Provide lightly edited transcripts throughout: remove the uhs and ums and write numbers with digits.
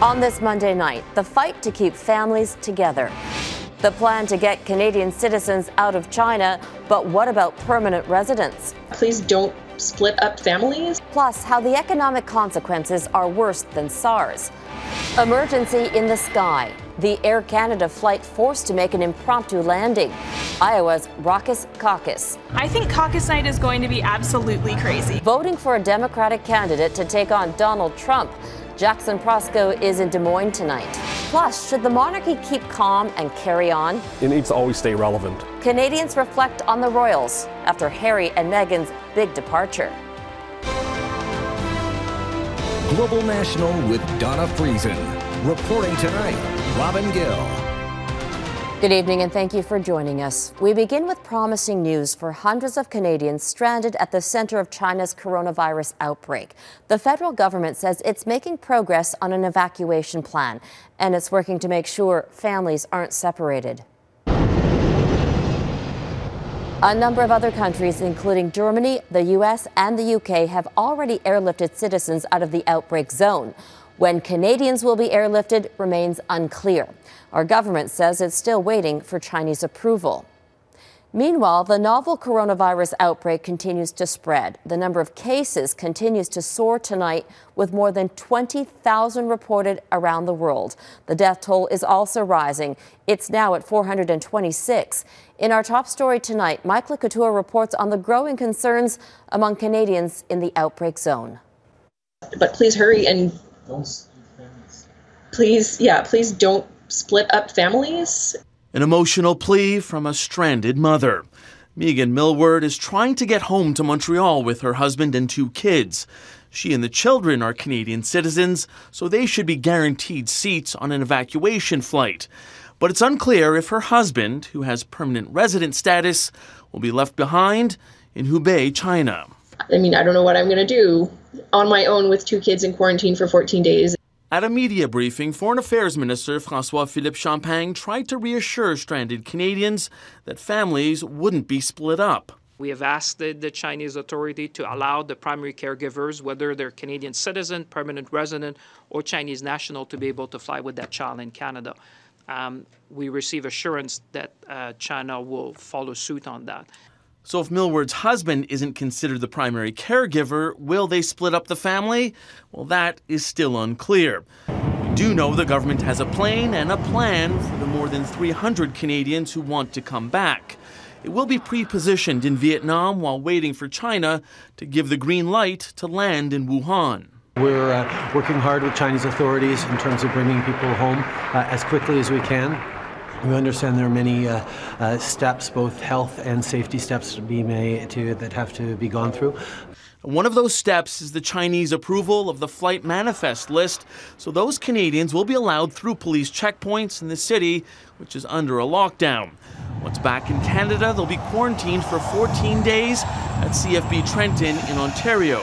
On this Monday night, the fight to keep families together. The plan to get Canadian citizens out of China, but what about permanent residents? Please don't split up families. Plus, how the economic consequences are worse than SARS. Emergency in the sky. The Air Canada flight forced to make an impromptu landing. Iowa's raucous caucus. I think caucus night is going to be absolutely crazy. Voting for a Democratic candidate to take on Donald Trump. Jackson Proskow is in Des Moines tonight. Plus, should the monarchy keep calm and carry on? It needs to always stay relevant. Canadians reflect on the royals after Harry and Meghan's big departure. Global National with Donna Friesen. Reporting tonight, Robin Gill. Good evening and thank you for joining us. We begin with promising news for hundreds of Canadians stranded at the center of China's coronavirus outbreak. The federal government says it's making progress on an evacuation plan, and it's working to make sure families aren't separated. A number of other countries, including Germany, the U.S., and the U.K., have already airlifted citizens out of the outbreak zone. When Canadians will be airlifted remains unclear. Our government says it's still waiting for Chinese approval. Meanwhile, the novel coronavirus outbreak continues to spread. The number of cases continues to soar tonight, with more than 20,000 reported around the world. The death toll is also rising. It's now at 426. In our top story tonight, Couteur reports on the growing concerns among Canadians in the outbreak zone. But please hurry and please don't split up families. An emotional plea from a stranded mother. Megan Millward is trying to get home to Montreal with her husband and 2 kids. She and the children are Canadian citizens, so they should be guaranteed seats on an evacuation flight. But it's unclear if her husband, who has permanent resident status, will be left behind in Hubei, China. I don't know what I'm going to do on my own with 2 kids in quarantine for 14 days. At a media briefing, Foreign Affairs Minister François-Philippe Champagne tried to reassure stranded Canadians that families wouldn't be split up. We have asked the Chinese authority to allow the primary caregivers, whether they're Canadian citizen, permanent resident, or Chinese national, to be able to fly with that child in Canada. We receive assurance that China will follow suit on that. So if Millward's husband isn't considered the primary caregiver, will they split up the family? Well, that is still unclear. We do know the government has a plane and a plan for the more than 300 Canadians who want to come back. It will be pre-positioned in Vietnam while waiting for China to give the green light to land in Wuhan. We're working hard with Chinese authorities in terms of bringing people home as quickly as we can. We understand there are many steps, both health and safety steps that have to be gone through. One of those steps is the Chinese approval of the flight manifest list, so those Canadians will be allowed through police checkpoints in the city, which is under a lockdown. Once back in Canada, they'll be quarantined for 14 days at CFB Trenton in Ontario.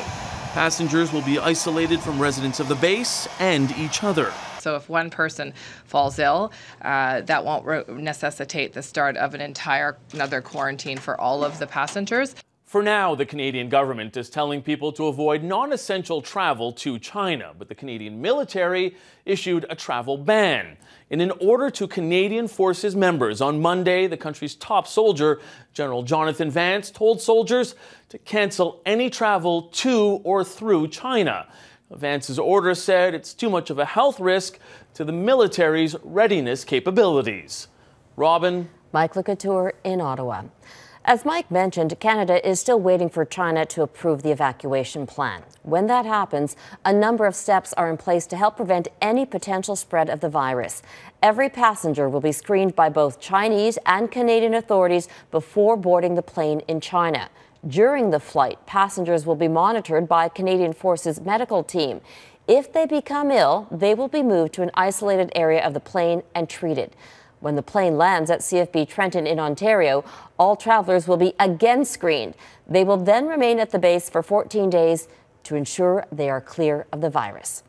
Passengers will be isolated from residents of the base and each other. So if one person falls ill, that won't necessitate the start of another quarantine for all of the passengers. For now, the Canadian government is telling people to avoid non-essential travel to China, but the Canadian military issued a travel ban. In an order to Canadian Forces members on Monday, the country's top soldier, General Jonathan Vance, told soldiers to cancel any travel to or through China. Vance's order said it's too much of a health risk to the military's readiness capabilities. Robin. Couteur in Ottawa. As Mike mentioned, Canada is still waiting for China to approve the evacuation plan. When that happens, a number of steps are in place to help prevent any potential spread of the virus. Every passenger will be screened by both Chinese and Canadian authorities before boarding the plane in China. During the flight, passengers will be monitored by Canadian Forces medical team. If they become ill, they will be moved to an isolated area of the plane and treated. When the plane lands at CFB Trenton in Ontario, all travelers will be again screened. They will then remain at the base for 14 days to ensure they are clear of the virus.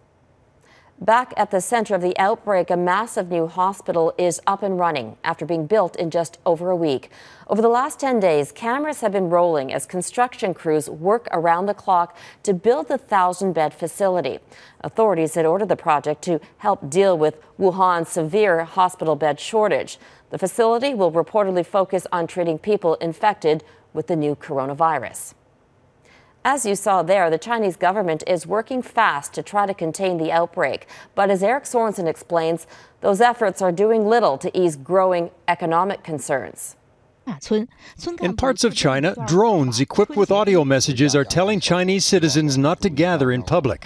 Back at the center of the outbreak, a massive new hospital is up and running after being built in just over a week. Over the last 10 days, cameras have been rolling as construction crews work around the clock to build the 1,000-bed facility. Authorities had ordered the project to help deal with Wuhan's severe hospital bed shortage. The facility will reportedly focus on treating people infected with the new coronavirus. As you saw there, the Chinese government is working fast to try to contain the outbreak. But as Eric Sorensen explains, those efforts are doing little to ease growing economic concerns. In parts of China, drones equipped with audio messages are telling Chinese citizens not to gather in public.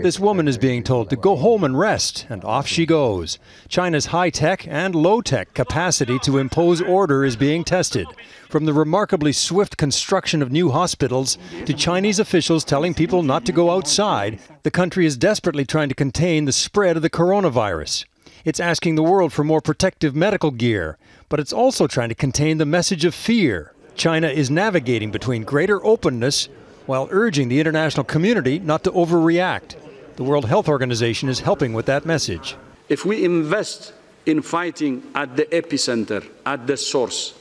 This woman is being told to go home and rest, and off she goes. China's high-tech and low-tech capacity to impose order is being tested. From the remarkably swift construction of new hospitals to Chinese officials telling people not to go outside, the country is desperately trying to contain the spread of the coronavirus. It's asking the world for more protective medical gear, but it's also trying to contain the message of fear. China is navigating between greater openness while urging the international community not to overreact. The World Health Organization is helping with that message. If we invest in fighting at the epicenter, at the source,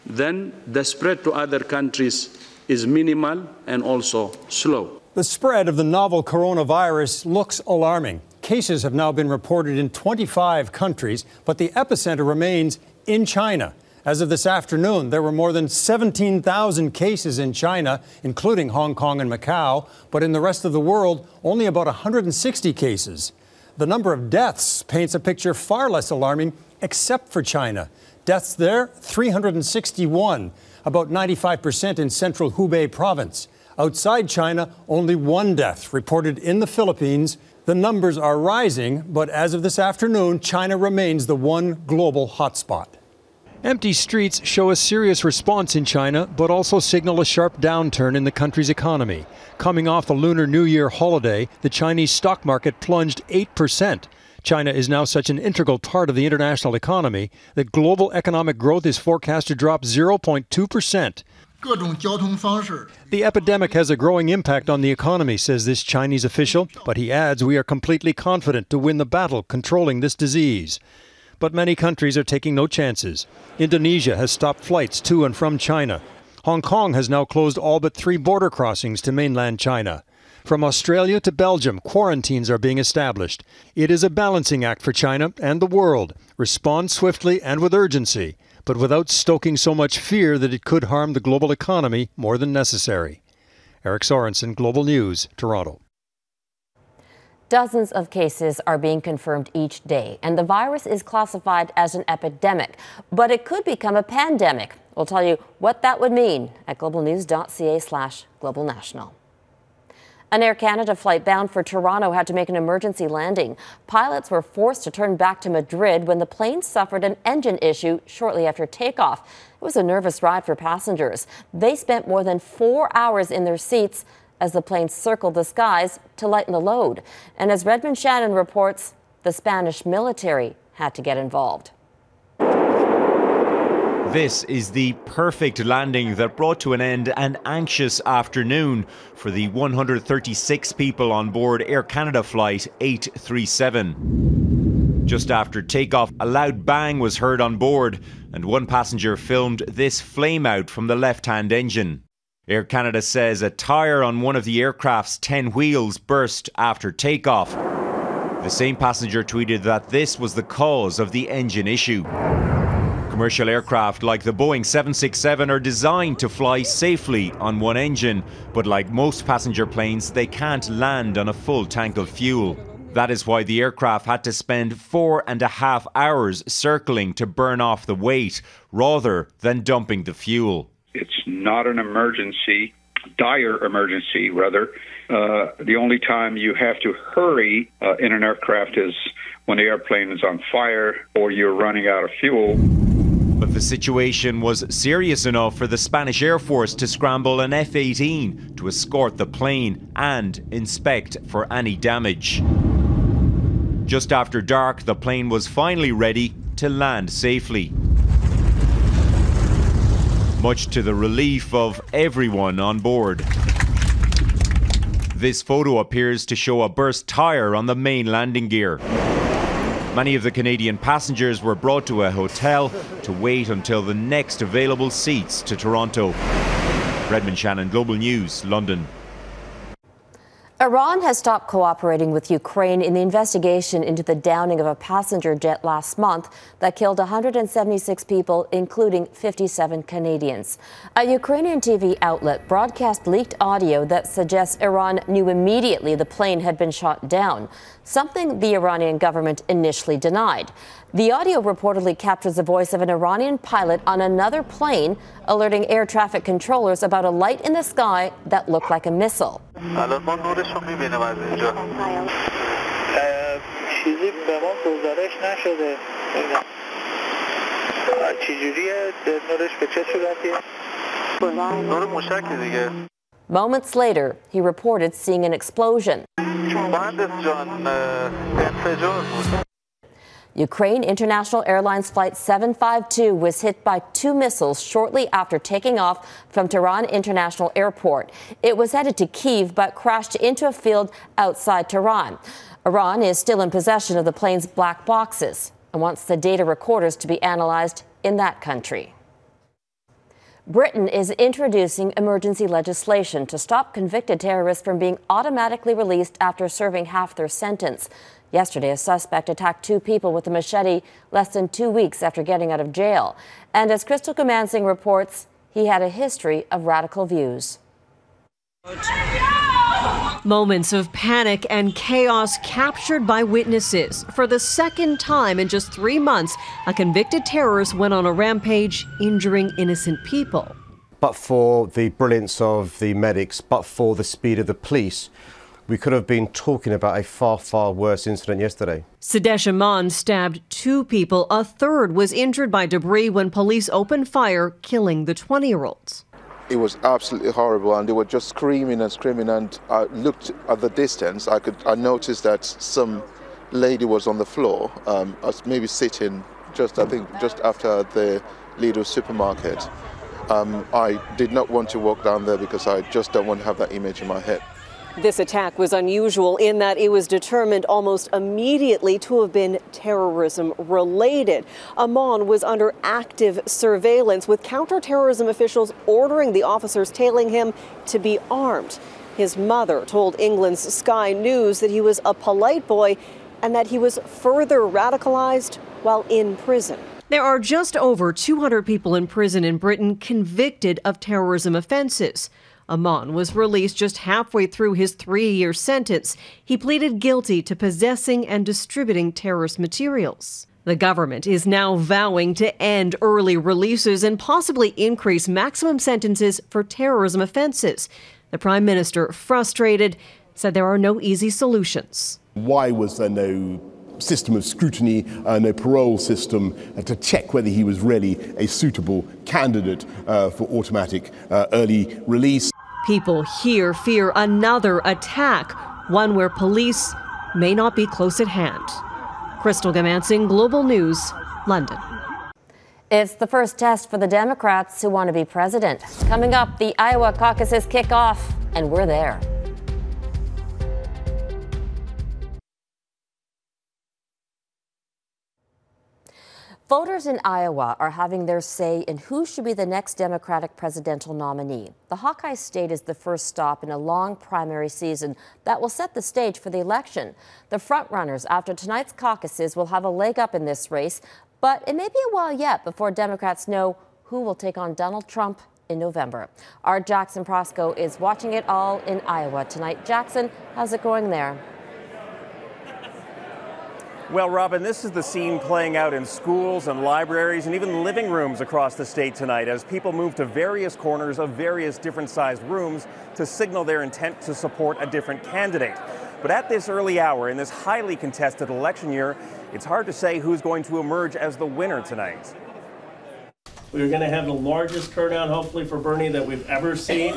then the spread to other countries is minimal and also slow. The spread of the novel coronavirus looks alarming. Cases have now been reported in 25 countries, but the epicenter remains in China. As of this afternoon, there were more than 17,000 cases in China, including Hong Kong and Macau, but in the rest of the world, only about 160 cases. The number of deaths paints a picture far less alarming, except for China. Deaths there, 361, about 95% in central Hubei province. Outside China, only one death reported in the Philippines. The numbers are rising, but as of this afternoon, China remains the one global hotspot. Empty streets show a serious response in China, but also signal a sharp downturn in the country's economy. Coming off the Lunar New Year holiday, the Chinese stock market plunged 8%. China is now such an integral part of the international economy that global economic growth is forecast to drop 0.2%. The epidemic has a growing impact on the economy, says this Chinese official, but he adds we are completely confident to win the battle controlling this disease. But many countries are taking no chances. Indonesia has stopped flights to and from China. Hong Kong has now closed all but 3 border crossings to mainland China. From Australia to Belgium, quarantines are being established. It is a balancing act for China and the world. Respond swiftly and with urgency, but without stoking so much fear that it could harm the global economy more than necessary. Eric Sorensen, Global News, Toronto. Dozens of cases are being confirmed each day, and the virus is classified as an epidemic. But it could become a pandemic. We'll tell you what that would mean at globalnews.ca/globalnational. An Air Canada flight bound for Toronto had to make an emergency landing. Pilots were forced to turn back to Madrid when the plane suffered an engine issue shortly after takeoff. It was a nervous ride for passengers. They spent more than 4 hours in their seats as the plane circled the skies to lighten the load. And as Redmond Shannon reports, the Spanish military had to get involved. This is the perfect landing that brought to an end an anxious afternoon for the 136 people on board Air Canada Flight 837. Just after takeoff, a loud bang was heard on board, and one passenger filmed this flame out from the left-hand engine. Air Canada says a tyre on one of the aircraft's 10 wheels burst after takeoff. The same passenger tweeted that this was the cause of the engine issue. Commercial aircraft like the Boeing 767 are designed to fly safely on one engine, but like most passenger planes, they can't land on a full tank of fuel. That is why the aircraft had to spend 4.5 hours circling to burn off the weight, rather than dumping the fuel. It's not an emergency, dire emergency, rather. The only time you have to hurry in an aircraft is when the airplane is on fire or you're running out of fuel. But the situation was serious enough for the Spanish Air Force to scramble an F-18 to escort the plane and inspect for any damage. Just after dark, the plane was finally ready to land safely, much to the relief of everyone on board. This photo appears to show a burst tyre on the main landing gear. Many of the Canadian passengers were brought to a hotel to wait until the next available seats to Toronto. Redmond Shannon, Global News, London. Iran has stopped cooperating with Ukraine in the investigation into the downing of a passenger jet last month that killed 176 people, including 57 Canadians. A Ukrainian TV outlet broadcast leaked audio that suggests Iran knew immediately the plane had been shot down, something the Iranian government initially denied. The audio reportedly captures the voice of an Iranian pilot on another plane, alerting air traffic controllers about a light in the sky that looked like a missile. Moments later, he reported seeing an explosion. Ukraine International Airlines Flight 752 was hit by 2 missiles shortly after taking off from Tehran International Airport. It was headed to Kyiv but crashed into a field outside Tehran. Iran is still in possession of the plane's black boxes and wants the data recorders to be analyzed in that country. Britain is introducing emergency legislation to stop convicted terrorists from being automatically released after serving half their sentence. Yesterday, a suspect attacked 2 people with a machete less than 2 weeks after getting out of jail. And as Crystal Comansing reports, he had a history of radical views. Moments of panic and chaos captured by witnesses. For the second time in just 3 months, a convicted terrorist went on a rampage, injuring innocent people. But for the brilliance of the medics, but for the speed of the police, we could have been talking about a far, far worse incident yesterday. Sadesh Aman stabbed 2 people. A third was injured by debris when police opened fire, killing the 20-year-olds. It was absolutely horrible, and they were just screaming and screaming. And I looked at the distance. I noticed that some lady was on the floor, maybe sitting just after the Lidl supermarket. I did not want to walk down there because I just don't want to have that image in my head. This attack was unusual in that it was determined almost immediately to have been terrorism related. Aman was under active surveillance, with counterterrorism officials ordering the officers tailing him to be armed. His mother told England's Sky News that he was a polite boy and that he was further radicalized while in prison. There are just over 200 people in prison in Britain convicted of terrorism offenses. Aman was released just halfway through his 3-year sentence. He pleaded guilty to possessing and distributing terrorist materials. The government is now vowing to end early releases and possibly increase maximum sentences for terrorism offenses. The Prime Minister, frustrated, said there are no easy solutions. Why was there no system of scrutiny, no parole system to check whether he was really a suitable candidate for automatic early release? People here fear another attack, one where police may not be close at hand. Crystal Comansing, Global News, London. It's the first test for the Democrats who want to be president. Coming up, the Iowa caucuses kick off, and we're there. Voters in Iowa are having their say in who should be the next Democratic presidential nominee. The Hawkeye state is the first stop in a long primary season that will set the stage for the election. The frontrunners after tonight's caucuses will have a leg up in this race, but it may be a while yet before Democrats know who will take on Donald Trump in November. Our Jackson Proskow is watching it all in Iowa tonight. Jackson, how's it going there? Well, Robin, this is the scene playing out in schools and libraries and even living rooms across the state tonight as people move to various corners of various different sized rooms to signal their intent to support a different candidate. But at this early hour in this highly contested election year, it's hard to say who's going to emerge as the winner tonight. We're going to have the largest turnout, hopefully, for Bernie that we've ever seen.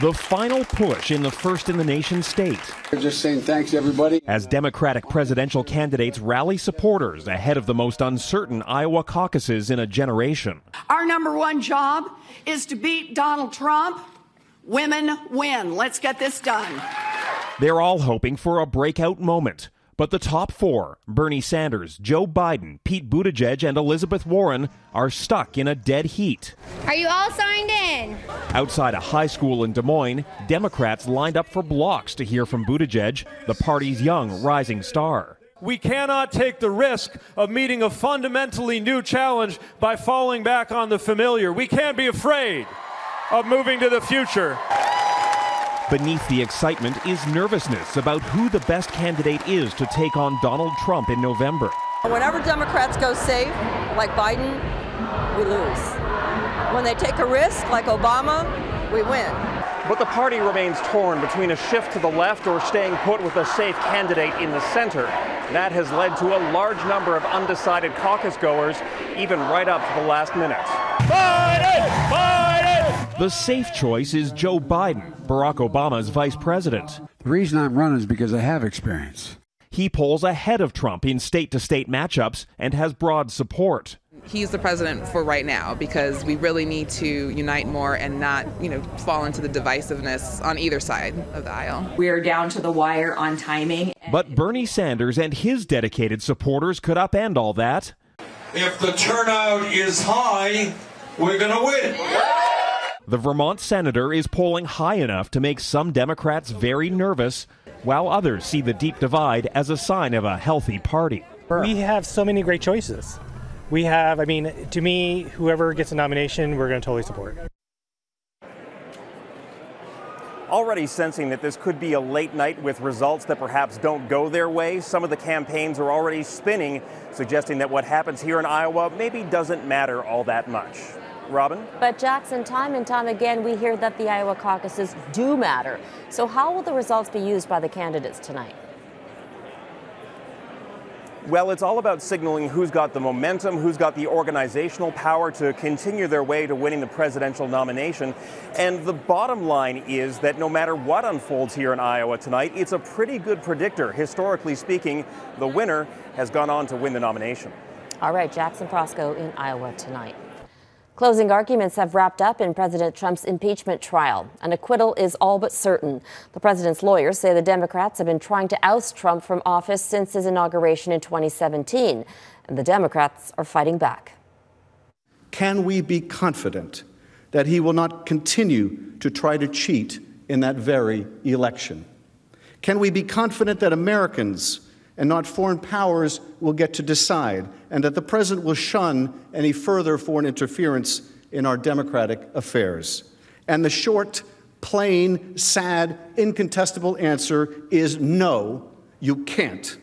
The final push in the first-in-the-nation state. We're just saying thanks, everybody. As Democratic presidential candidates rally supporters ahead of the most uncertain Iowa caucuses in a generation. Our number one job is to beat Donald Trump. Women win. Let's get this done. They're all hoping for a breakout moment. But the top four, Bernie Sanders, Joe Biden, Pete Buttigieg, and Elizabeth Warren, are stuck in a dead heat. Are you all signed in? Outside a high school in Des Moines, Democrats lined up for blocks to hear from Buttigieg, the party's young rising star. We cannot take the risk of meeting a fundamentally new challenge by falling back on the familiar. We can't be afraid of moving to the future. Beneath the excitement is nervousness about who the best candidate is to take on Donald Trump in November. Whenever Democrats go safe, like Biden, we lose. When they take a risk, like Obama, we win. But the party remains torn between a shift to the left or staying put with a safe candidate in the center. That has led to a large number of undecided caucus goers, even right up to the last minute. Biden! Biden! The safe choice is Joe Biden, Barack Obama's vice president. The reason I'm running is because I have experience. He polls ahead of Trump in state-to-state matchups and has broad support. He's the president for right now because we really need to unite more and not, fall into the divisiveness on either side of the aisle. We are down to the wire on timing. But Bernie Sanders and his dedicated supporters could upend all that. If the turnout is high, we're going to win. The Vermont senator is polling high enough to make some Democrats very nervous, while others see the deep divide as a sign of a healthy party. We have so many great choices. We have, to me, whoever gets a nomination, we're going to totally support. Already sensing that this could be a late night with results that perhaps don't go their way, some of the campaigns are already spinning, suggesting that what happens here in Iowa maybe doesn't matter all that much. Robin? But Jackson, time and time again, we hear that the Iowa caucuses do matter. So how will the results be used by the candidates tonight? Well, it's all about signaling who's got the momentum, who's got the organizational power to continue their way to winning the presidential nomination. And the bottom line is that no matter what unfolds here in Iowa tonight, it's a pretty good predictor. Historically speaking, the winner has gone on to win the nomination. All right, Jackson Proskow in Iowa tonight. Closing arguments have wrapped up in President Trump's impeachment trial. An acquittal is all but certain. The president's lawyers say the Democrats have been trying to oust Trump from office since his inauguration in 2017, and the Democrats are fighting back. Can we be confident that he will not continue to try to cheat in that very election? Can we be confident that Americans and not foreign powers will get to decide, and that the president will shun any further foreign interference in our democratic affairs? And the short, plain, sad, incontestable answer is no, you can't.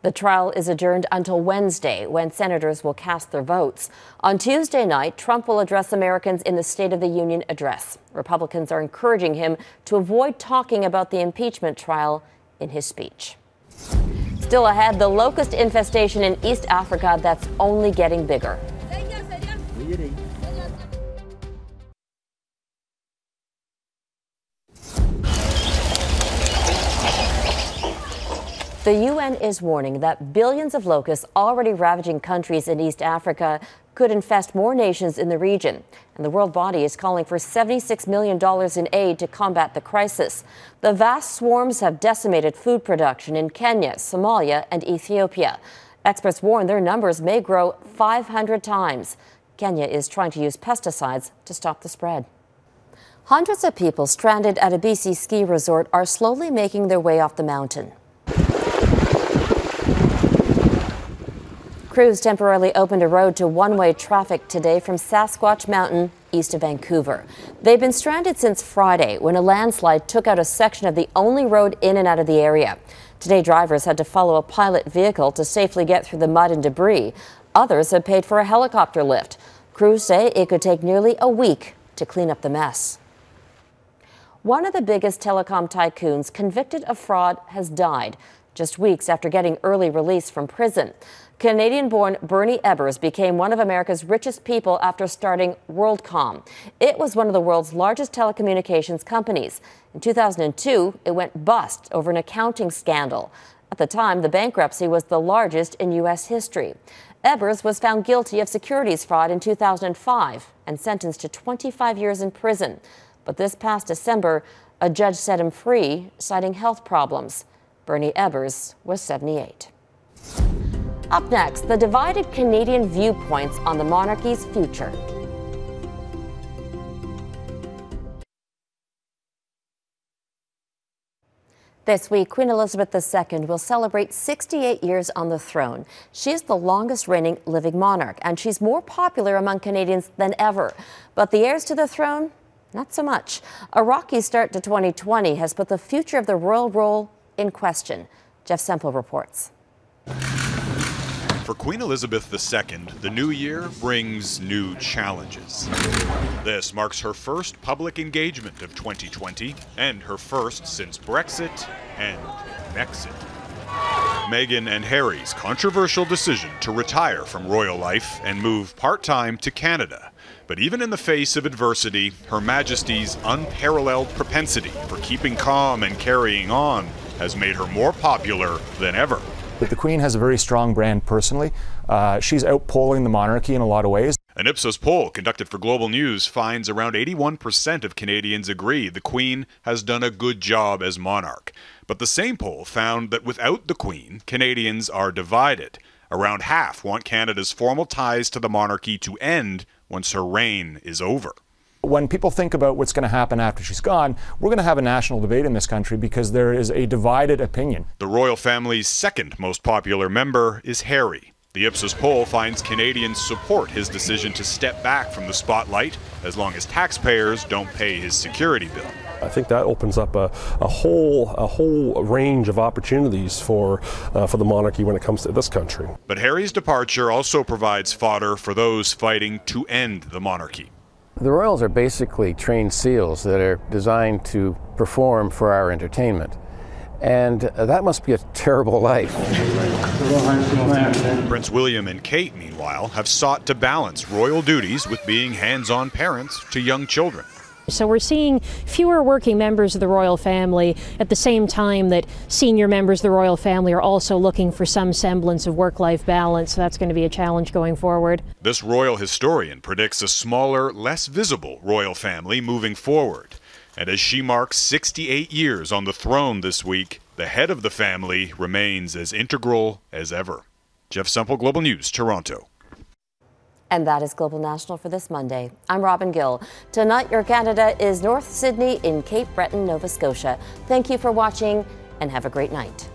The trial is adjourned until Wednesday, when senators will cast their votes. On Tuesday night, Trump will address Americans in the State of the Union address. Republicans are encouraging him to avoid talking about the impeachment trial in his speech. Still ahead, the locust infestation in East Africa that's only getting bigger. The UN is warning that billions of locusts already ravaging countries in East Africa could infest more nations in the region. And the world body is calling for $76 million in aid to combat the crisis. The vast swarms have decimated food production in Kenya, Somalia, and Ethiopia. Experts warn their numbers may grow 500 times. Kenya is trying to use pesticides to stop the spread. Hundreds of people stranded at a BC ski resort are slowly making their way off the mountain. Crews temporarily opened a road to one-way traffic today from Sasquatch Mountain east of Vancouver. They've been stranded since Friday when a landslide took out a section of the only road in and out of the area. Today, drivers had to follow a pilot vehicle to safely get through the mud and debris. Others have paid for a helicopter lift. Crews say it could take nearly a week to clean up the mess. One of the biggest telecom tycoons convicted of fraud has died just weeks after getting early release from prison. Canadian-born Bernie Ebbers became one of America's richest people after starting WorldCom. It was one of the world's largest telecommunications companies. In 2002, it went bust over an accounting scandal. At the time, the bankruptcy was the largest in U.S. history. Ebbers was found guilty of securities fraud in 2005 and sentenced to 25 years in prison. But this past December, A judge set him free, citing health problems. Bernie Ebbers was 78. Up next, the divided Canadian viewpoints on the monarchy's future. This week, Queen Elizabeth II will celebrate 68 years on the throne. She is the longest reigning living monarch, and she's more popular among Canadians than ever. But the heirs to the throne, not so much. A rocky start to 2020 has put the future of the royal role in question. Jeff Semple reports. For Queen Elizabeth II, the new year brings new challenges. This marks her first public engagement of 2020 and her first since Brexit and Mexit. Meghan and Harry's controversial decision to retire from royal life and move part-time to Canada. But even in the face of adversity, Her Majesty's unparalleled propensity for keeping calm and carrying on has made her more popular than ever. The Queen has a very strong brand personally. She's outpolling the monarchy in a lot of ways. An Ipsos poll conducted for Global News finds around 81% of Canadians agree the Queen has done a good job as monarch. But the same poll found that without the Queen, Canadians are divided. Around half want Canada's formal ties to the monarchy to end once her reign is over. When people think about what's going to happen after she's gone, we're going to have a national debate in this country because there is a divided opinion. The royal family's second most popular member is Harry. The Ipsos poll finds Canadians support his decision to step back from the spotlight as long as taxpayers don't pay his security bill. I think that opens up a whole range of opportunities for the monarchy when it comes to this country. But Harry's departure also provides fodder for those fighting to end the monarchy. The royals are basically trained seals that are designed to perform for our entertainment. And that must be a terrible life. Prince William and Kate, meanwhile, have sought to balance royal duties with being hands-on parents to young children. So we're seeing fewer working members of the royal family at the same time that senior members of the royal family are also looking for some semblance of work-life balance. So that's going to be a challenge going forward. This royal historian predicts a smaller, less visible royal family moving forward. And as she marks 68 years on the throne this week, the head of the family remains as integral as ever. Jeff Semple, Global News, Toronto. And that is Global National for this Monday. I'm Robin Gill. Tonight, your Canada is North Sydney in Cape Breton, Nova Scotia. Thank you for watching and have a great night.